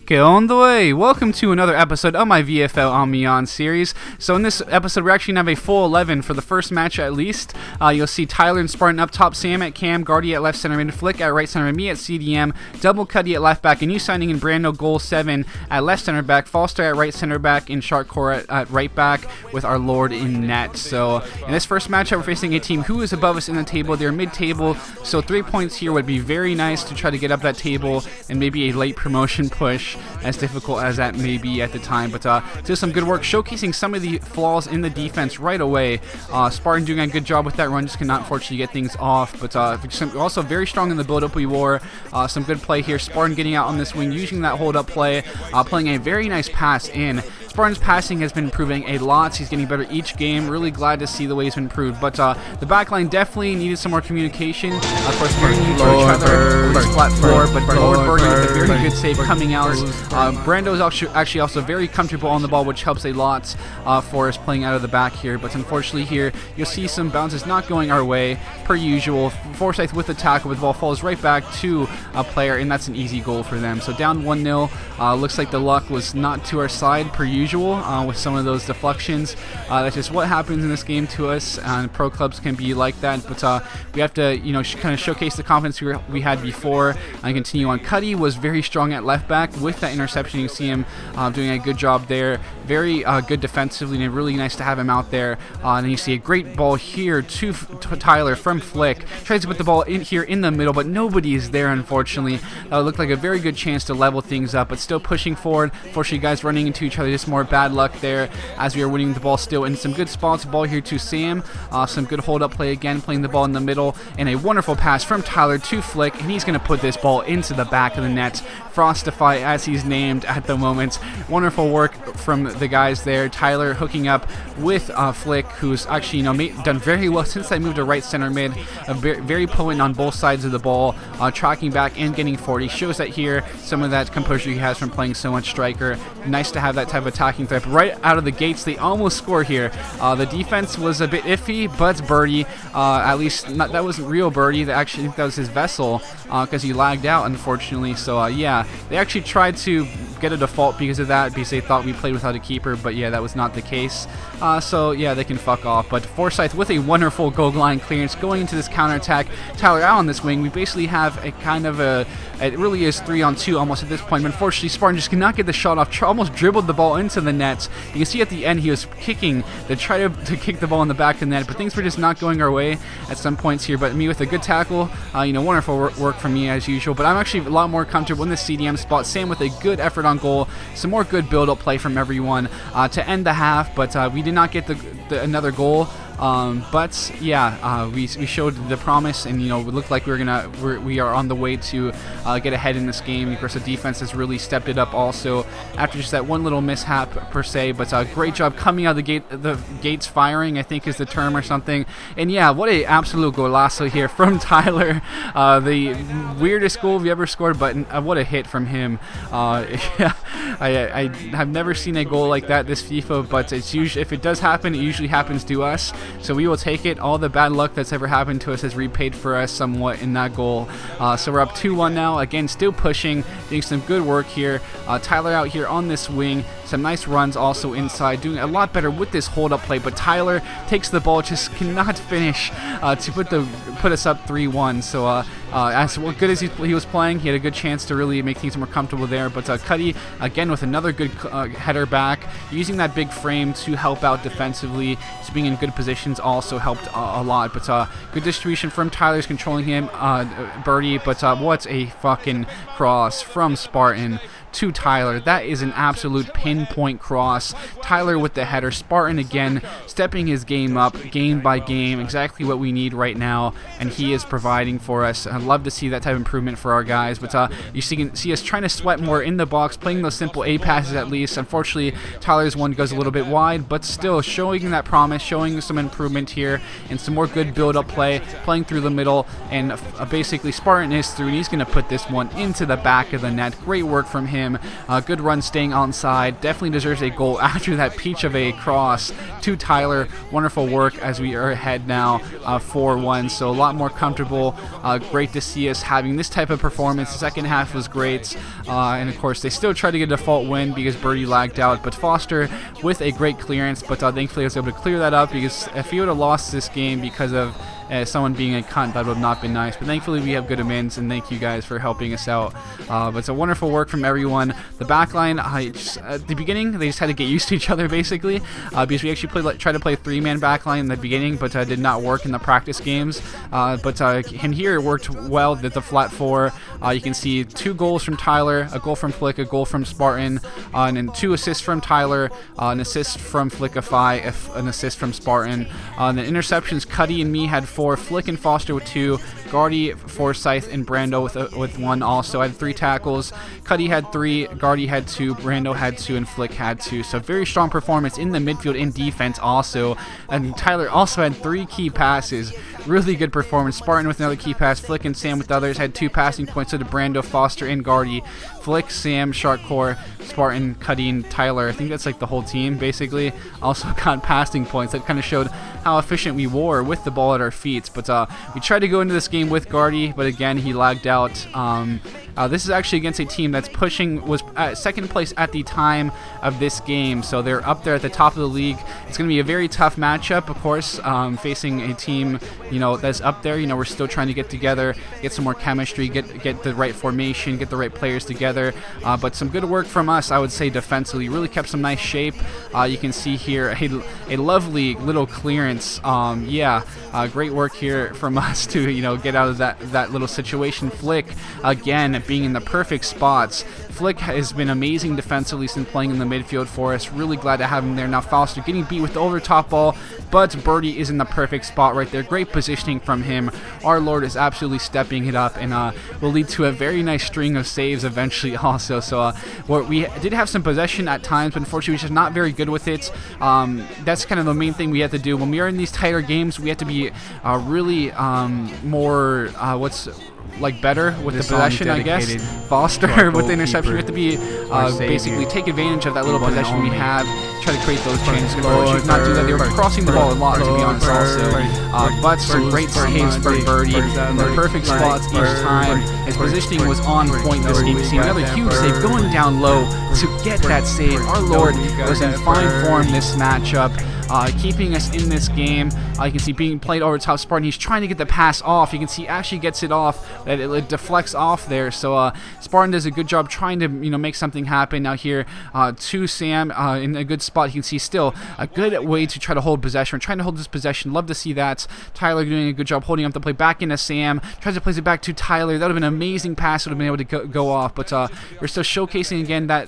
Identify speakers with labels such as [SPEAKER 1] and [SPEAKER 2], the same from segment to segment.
[SPEAKER 1] Que onda, way? Welcome to another episode of my VFL Amiens series. So in this episode, we're actually going to have a full 11 for the first match at least. You'll see Tyler and Spartan up top, Sam at cam, Guardy at left center mid, Flick at right center, me at CDM, Double Cuddy at left back, and new signing in Brando, goal 7 at left center back, Falster at right center back, and Sharkcore at right back with our Lord in net. So in this first matchup, we're facing a team who is above us in the table. They're mid-table, so 3 points here would be very nice to try to get up that table and maybe a late promotion push, as difficult as that may be at the time. But did some good work showcasing some of the flaws in the defense right away. Spartan doing a good job with that run, just cannot unfortunately get things off. But also very strong in the build-up we wore. Some good play here. Spartan getting out on this wing, using that hold-up play, playing a very nice pass in. Spartan's passing has been improving a lot. He's getting better each game. Really glad to see the way he's been improved. But the back line definitely needed some more communication. Of course, very new to try to flat floor, but Lord Bergen with a very good save coming out. Brando is actually also very comfortable on the ball, which helps a lot for us playing out of the back here. But unfortunately here, you'll see some bounces not going our way, per usual. Forsyth with the tackle, but the ball falls right back to a player, and that's an easy goal for them. So down 1-0. Looks like the luck was not to our side, per usual. With some of those deflections. That's just what happens in this game to us, and pro clubs can be like that. But we have to, kind of showcase the confidence we had before and continue on. Cuddy was very strong at left back with that interception. You see him doing a good job there. Very good defensively, and really nice to have him out there. And then you see a great ball here to Tyler from Flick. Tries to put the ball in here in the middle, but nobody is there, unfortunately. That looked like a very good chance to level things up, but still pushing forward. Fortunately, guys running into each other, just more bad luck there as we are winning the ball still in some good spots. Ball here to Sam. Some good hold-up play again, playing the ball in the middle, and a wonderful pass from Tyler to Flick, and he's going to put this ball into the back of the net. Frostify, as he's named at the moment. Wonderful work from the guys there. Tyler hooking up with Flick, who's actually done very well since I moved to right center mid. Very potent on both sides of the ball, tracking back and getting 40. Shows that here some of that composure he has from playing so much striker. Nice to have that type of attacking threat. But right out of the gates, they almost score here. The defense was a bit iffy, but Birdie, at least that wasn't real Birdie. That was his vessel, because he lagged out, unfortunately. So yeah, they actually tried to get a default because of that, because they thought we played without a keeper, but yeah, that was not the case. So yeah, they can fuck off. But Forsyth with a wonderful goal line clearance going into this counterattack. Tyler out on this wing. We basically have a kind of it really is 3-on-2 almost at this point, but unfortunately Spartan just cannot get the shot off. Almost dribbled the ball into the net. You can see at the end he was kicking to try to kick the ball in the back of the net, but things were just not going our way at some points here. But me with a good tackle, wonderful work from me as usual. But I'm actually a lot more comfortable in the CDM spot. Sam with a good effort on goal, some more good build-up play from everyone to end the half, but we did not get another goal. But yeah, we showed the promise, and it looked like we are on the way to get ahead in this game. Of course, the defense has really stepped it up also after just that one little mishap per se. But great job coming out of the gates firing, I think is the term or something. And yeah, what a absolute golazo here from Tyler. The weirdest goal we ever scored, but what a hit from him. Yeah, I have never seen a goal like that this FIFA, but it's usually, if it does happen, it usually happens to us. So we will take it. All the bad luck that's ever happened to us has repaid for us somewhat in that goal. So we're up 2-1 now. Again, still pushing, doing some good work here. Tyler out here on this wing. Some nice runs also inside, doing a lot better with this hold-up play. But Tyler takes the ball, just cannot finish to put us up 3-1. So as good as he was playing, he had a good chance to really make things more comfortable there. But Cuddy, again, with another good header back, using that big frame to help out defensively. Just being in good positions also helped a lot. But good distribution from Tyler's controlling him, Birdie. But what a fucking cross from Spartan to Tyler. That is an absolute pinpoint cross. Tyler with the header. Spartan again stepping his game up game by game. Exactly what we need right now, and he is providing for us. I'd love to see that type of improvement for our guys. But you see us trying to sweat more in the box, playing those simple A passes at least. Unfortunately, Tyler's one goes a little bit wide, but still showing that promise, showing some improvement here, and some more good build-up play, playing through the middle, and basically Spartan is through, and he's going to put this one into the back of the net. Great work from him. him. Good run staying onside. Definitely deserves a goal after that peach of a cross to Tyler. Wonderful work as we are ahead now 4-1. So a lot more comfortable. Great to see us having this type of performance. The second half was great. And of course, they still tried to get a default win because Birdie lagged out. But Foster with a great clearance. But thankfully, I was able to clear that up because if he would have lost this game because of someone being a cunt, that would have not been nice. But thankfully we have good amends, and thank you guys for helping us out. But it's a wonderful work from everyone. The backline, at the beginning, they just had to get used to each other basically, because we actually tried to play 3-man backline in the beginning, but did not work in the practice games. And here it worked well with the flat 4. You can see 2 goals from Tyler, a goal from Flick, a goal from Spartan, and then 2 assists from Tyler, an assist from Flickify, an assist from Spartan. The interceptions, Cuddy and me had 4, Flick and Foster with 2, Guardy, Forsyth, and Brando with 1 also. I had 3 tackles. Cuddy had 3, Guardy had 2, Brando had 2, and Flick had 2. So very strong performance in the midfield and defense also. And Tyler also had 3 key passes. Really good performance. Spartan with another key pass. Flick and Sam with the others had 2 passing points to Brando, Foster, and Guardy. Flick, Sam, Sharkcore, Spartan, Cuddy, and Tyler. I think that's like the whole team basically. Also got passing points. That kind of showed how efficient we were with the ball at our feet. But we tried to go into this game with Guardy, but again he lagged out. This is actually against a team that's was at second place at the time of this game, so they're up there at the top of the league. It's going to be a very tough matchup, of course, facing a team that's up there. We're still trying to get together, get some more chemistry, get the right formation, get the right players together. But some good work from us, I would say, defensively. Really kept some nice shape. You can see here a lovely little clearance. Great work here from us to get out of that little situation. Flick again being in the perfect spots. Flick has been amazing defensively since playing in the midfield for us. Really glad to have him there. Now Foster getting beat with the over top ball, but Birdie is in the perfect spot right there. Great positioning from him. Our Lord is absolutely stepping it up, and will lead to a very nice string of saves eventually also. So we did have some possession at times, but unfortunately we're just not very good with it. That's kind of the main thing we have to do. When we are in these tighter games, we have to be really more better with the possession, I guess. Foster with the interception. We have to be basically take advantage of that little possession we have, try to create those chances. Unfortunately, not do that. They were crossing the ball a lot, to be honest, also. But some great saves from Birdie in the perfect spots each time. His positioning was on point this game. You see another huge save going down low to get that save. Our Lord was in fine form this matchup. Keeping us in this game. You can see being played over top Spartan. He's trying to get the pass off. You can see actually gets it off. It deflects off there. So Spartan does a good job trying to make something happen. Now here to Sam in a good spot. You can see still a good way to try to hold possession. We're trying to hold this possession. Love to see that. Tyler doing a good job holding up the play back into Sam. Tries to place it back to Tyler. That would have been an amazing pass. Would have been able to go off. But we're still showcasing again that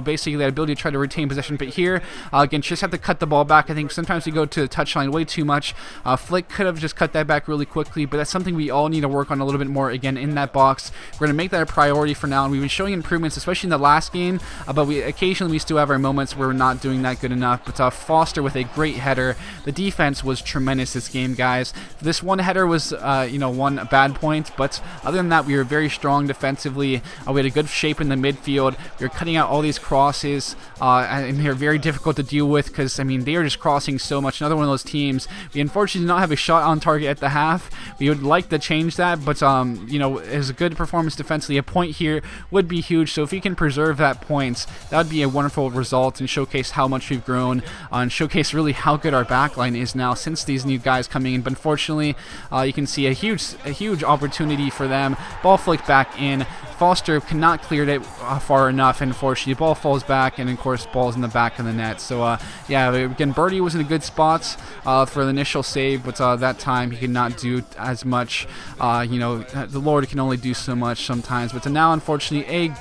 [SPEAKER 1] basically that ability to try to retain possession. But here again, just have to cut the ball back. I think sometimes we go to the touchline way too much. Flick could have just cut that back really quickly, but that's something we all need to work on a little bit more again in that box. We're going to make that a priority for now, and we've been showing improvements, especially in the last game, but occasionally we still have our moments where we're not doing that good enough. But Foster with a great header. The defense was tremendous this game, guys. This one header was one bad point, but other than that, we were very strong defensively. We had a good shape in the midfield. We were cutting out all these crosses, and they're very difficult to deal with because they are just crossing so much. Another one of those teams. We unfortunately did not have a shot on target at the half. We would like to change that, but it was a good performance defensively. A point here would be huge. So if we can preserve that points, that would be a wonderful result and showcase how much we've grown, and showcase really how good our backline is now since these new guys coming in. But unfortunately, you can see a huge opportunity for them. Ball flicked back in. Foster cannot clear it far enough, and unfortunately, the ball falls back, and of course, ball's in the back of the net. So, again, Birdie was in a good spot for the initial save, but that time he could not do as much. The Lord can only do so much sometimes. But now, unfortunately,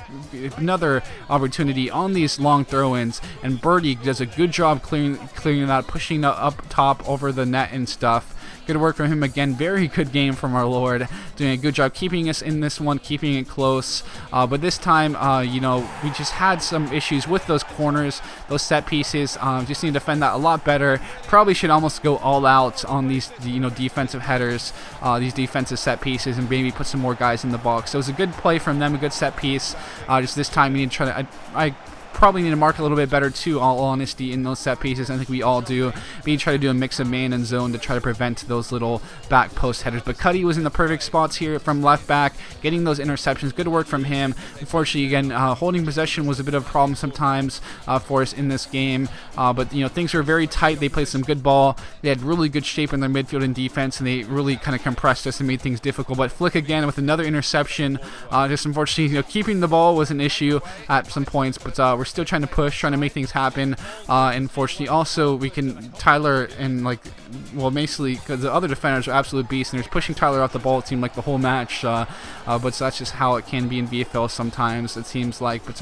[SPEAKER 1] another opportunity on these long throw-ins, and Birdie does a good job clearing it out, pushing it up top over the net and stuff. Good work from him again. Very good game from our Lord. Doing a good job keeping us in this one, keeping it close. But this time, you know, we just had some issues with those corners, those set pieces. Just need to defend that a lot better. Probably should almost go all out on these, you know, defensive headers, these defensive set pieces, and maybe put some more guys in the box. So it was a good play from them, a good set piece. Just this time, we need to try to. I probably need to mark a little bit better too, all honesty, in those set pieces. I think we all do. We need to try to do a mix of man and zone to try to prevent those little back post headers. But Cuddy was in the perfect spots here from left back, getting those interceptions. Good work from him. Unfortunately, again, holding possession was a bit of a problem sometimes for us in this game. But, you know, things were very tight. They played some good ball. They had really good shape in their midfield and defense, and they really kind of compressed us and made things difficult. But Flick again with another interception. Just unfortunately, you know, keeping the ball was an issue at some points, but we're still trying to push, trying to make things happen. Unfortunately, also Tyler and basically because the other defenders are absolute beasts, and they're just pushing Tyler off the ball. It seemed like the whole match, but so that's just how it can be in VFL sometimes. It seems like, but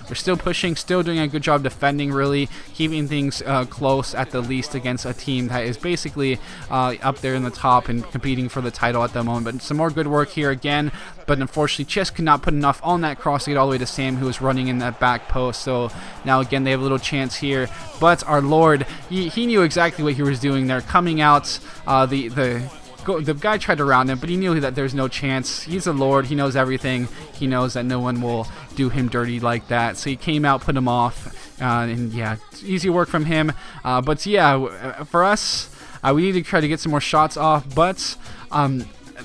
[SPEAKER 1] we're still pushing, still doing a good job defending, really keeping things close at the least against a team that is basically up there in the top and competing for the title at the moment. But some more good work here again. But unfortunately, just could not put enough on that cross to get all the way to Sam, who was running in that back post. So now again, they have a little chance here. But our Lord, he knew exactly what he was doing there. Coming out, the guy tried to round him, but he knew that there's no chance. He's a Lord. He knows everything. He knows that no one will do him dirty like that. So he came out, put him off. And yeah, easy work from him. But yeah, for us, we need to try to get some more shots off. But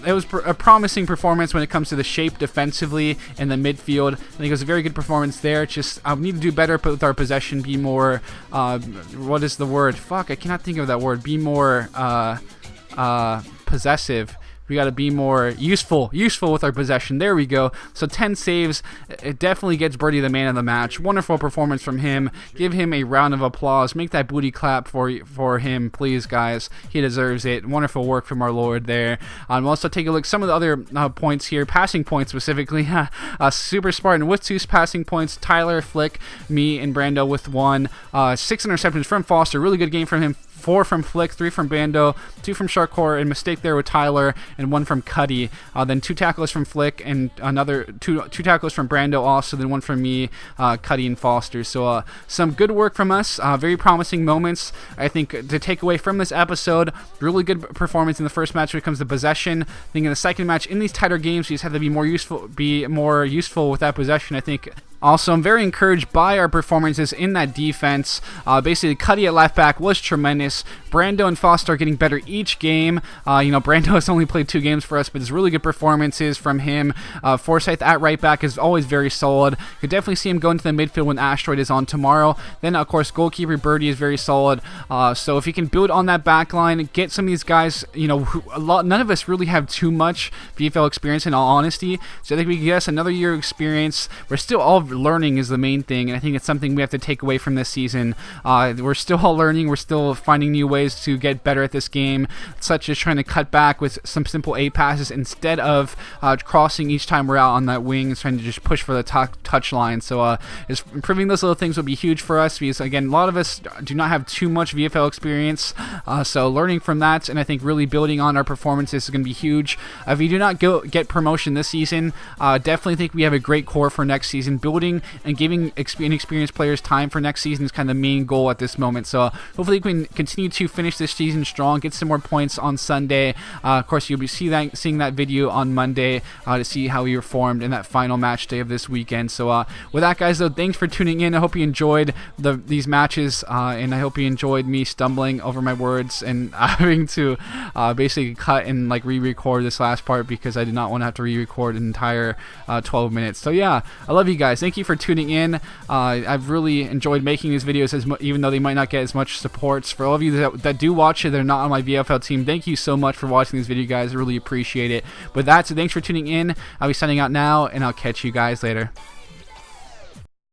[SPEAKER 1] it was a promising performance when it comes to the shape defensively in the midfield. I think it was a very good performance there. Just we need to do better with our possession, be more, what is the word? Fuck, I cannot think of that word. Be more possessive. We got to be more useful with our possession. There we go. So 10 saves. It definitely gets Birdie the man of the match. Wonderful performance from him. Give him a round of applause. Make that booty clap for him, please, guys. He deserves it. Wonderful work from our Lord there. We'll also take a look at some of the other points here, passing points specifically. Super Spartan with 2 passing points. Tyler, Flick, me, and Brando with 1. 6 interceptions from Foster. Really good game from him. 4 from Flick, 3 from Bando, 2 from Sharkcore, and mistake there with Tyler, and 1 from Cuddy. Then 2 tackles from Flick, and another 2 tackles from Brando also, then 1 from me, Cuddy, and Foster. So some good work from us, very promising moments. I think to take away from this episode, really good performance in the first match when it comes to possession. I think in the second match, in these tighter games, you just have to be more useful with that possession, I think. Also, I'm very encouraged by our performances in that defense. Basically, Cuddy at left back was tremendous. Brando and Foster are getting better each game. Brando has only played 2 games for us, but it's really good performances from him. Forsyth at right back is always very solid. You could definitely see him go into the midfield when Asteroid is on tomorrow. Then, of course, goalkeeper Birdie is very solid. So if you can build on that back line, get some of these guys, none of us really have too much VFL experience in all honesty. So I think we can get us another year of experience. We're still all learning is the main thing, and I think it's something we have to take away from this season. We're still all learning. We're still finding new ways to get better at this game, such as trying to cut back with some simple A passes instead of crossing each time we're out on that wing and trying to just push for the touch line. So improving those little things will be huge for us because, again, a lot of us do not have too much VFL experience. So learning from that, and I think really building on our performances is going to be huge. If we do not get promotion this season, definitely think we have a great core for next season. Building and giving inexperienced players time for next season is kind of the main goal at this moment. So hopefully we can continue to finish this season strong, get some more points on Sunday. Of course, you'll be seeing that video on Monday to see how we performed in that final match day of this weekend. So with that, guys, though, thanks for tuning in. I hope you enjoyed these matches, and I hope you enjoyed me stumbling over my words and having to basically cut and re-record this last part because I did not want to have to re-record an entire 12 minutes. So yeah, I love you guys. Thank you for tuning in. I've really enjoyed making these videos, even though they might not get as much support. For all of you that do watch it, they're not on my VFL team, thank you so much for watching these videos, guys. I really appreciate it. With that, so thanks for tuning in. I'll be signing out now, and I'll catch you guys later.